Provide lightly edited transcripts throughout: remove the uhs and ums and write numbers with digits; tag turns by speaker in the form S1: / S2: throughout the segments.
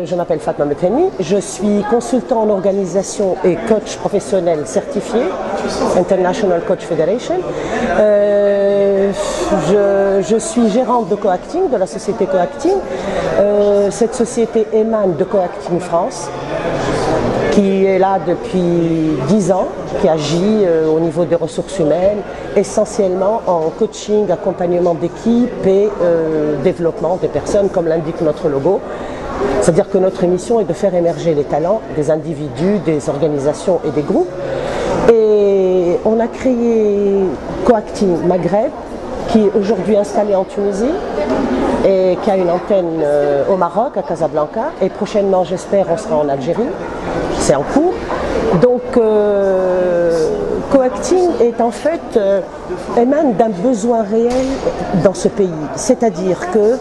S1: je m'appelle Fatma Mekeni, je suis consultant en organisation et coach professionnel certifié, International Coach Federation. Je suis gérante de Coacting, de la société Coacting. Cette société émane de Coacting France, qui est là depuis 10 ans, qui agit au niveau des ressources humaines, essentiellement en coaching, accompagnement d'équipe et développement des personnes, comme l'indique notre logo. C'est-à-dire que notre mission est de faire émerger les talents des individus, des organisations et des groupes. Et on a créé Coacting Maghreb, qui est aujourd'hui installé en Tunisie et qui a une antenne au Maroc, à Casablanca. Et prochainement, j'espère, on sera en Algérie. C'est en cours. Donc, Coacting est en fait émane d'un besoin réel dans ce pays. C'est-à-dire que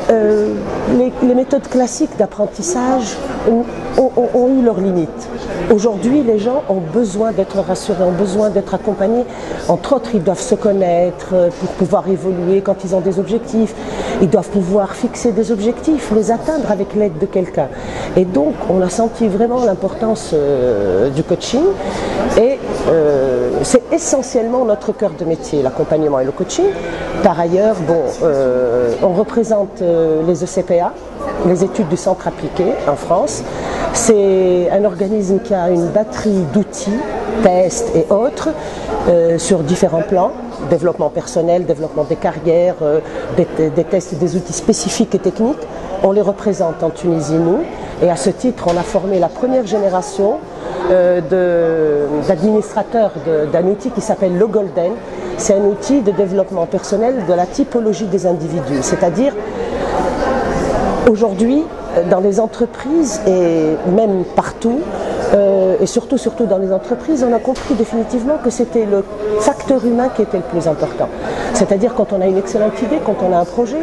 S1: les méthodes classiques d'apprentissage ont eu leurs limites. Aujourd'hui, les gens ont besoin d'être rassurés, ont besoin d'être accompagnés. Entre autres, ils doivent se connaître pour pouvoir évoluer quand ils ont des objectifs. Ils doivent pouvoir fixer des objectifs, les atteindre avec l'aide de quelqu'un. Et donc, on a senti vraiment l'importance du coaching. Et c'est essentiellement notre cœur de métier, l'accompagnement et le coaching. Par ailleurs, on représente les ECPA, les études du centre appliqué en France. C'est un organisme qui a une batterie d'outils, tests et autres sur différents plans, développement personnel, développement des carrières, des tests et des outils spécifiques et techniques. On les représente en Tunisie, nous, et à ce titre, on a formé la première génération d'administrateurs d'un outil qui s'appelle le Golden. C'est un outil de développement personnel de la typologie des individus, c'est-à-dire aujourd'hui, dans les entreprises et même partout, et surtout dans les entreprises, on a compris définitivement que c'était le facteur humain qui était le plus important. C'est-à-dire quand on a une excellente idée, quand on a un projet,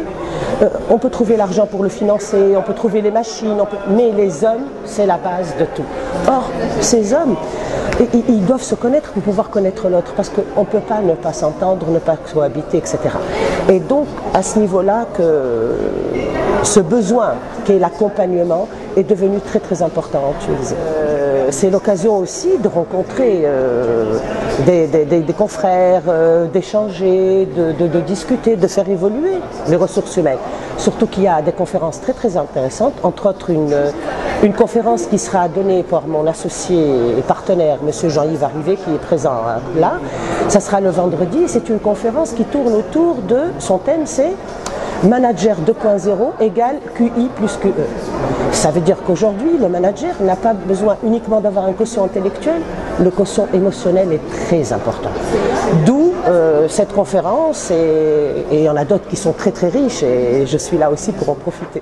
S1: on peut trouver l'argent pour le financer, on peut trouver les machines, mais les hommes, c'est la base de tout. Or, ces hommes, ils doivent se connaître pour pouvoir connaître l'autre, parce qu'on ne peut pas ne pas s'entendre, ne pas cohabiter, etc. Et donc, à ce niveau-là, que ce besoin qui est l'accompagnement est devenu très très important en Tunisie. C'est l'occasion aussi de rencontrer des confrères, d'échanger, de discuter, de faire évoluer les ressources humaines. Surtout qu'il y a des conférences très très intéressantes, entre autres une conférence qui sera donnée par mon associé et partenaire, M. Jean-Yves Arrivé, qui est présent là. Ça sera le vendredi. C'est une conférence qui tourne autour de, son thème c'est Manager 2.0 égale QI plus QE. Ça veut dire qu'aujourd'hui, le manager n'a pas besoin uniquement d'avoir un quotient intellectuel, le quotient émotionnel est très important. D'où cette conférence, et il y en a d'autres qui sont très très riches, et je suis là aussi pour en profiter.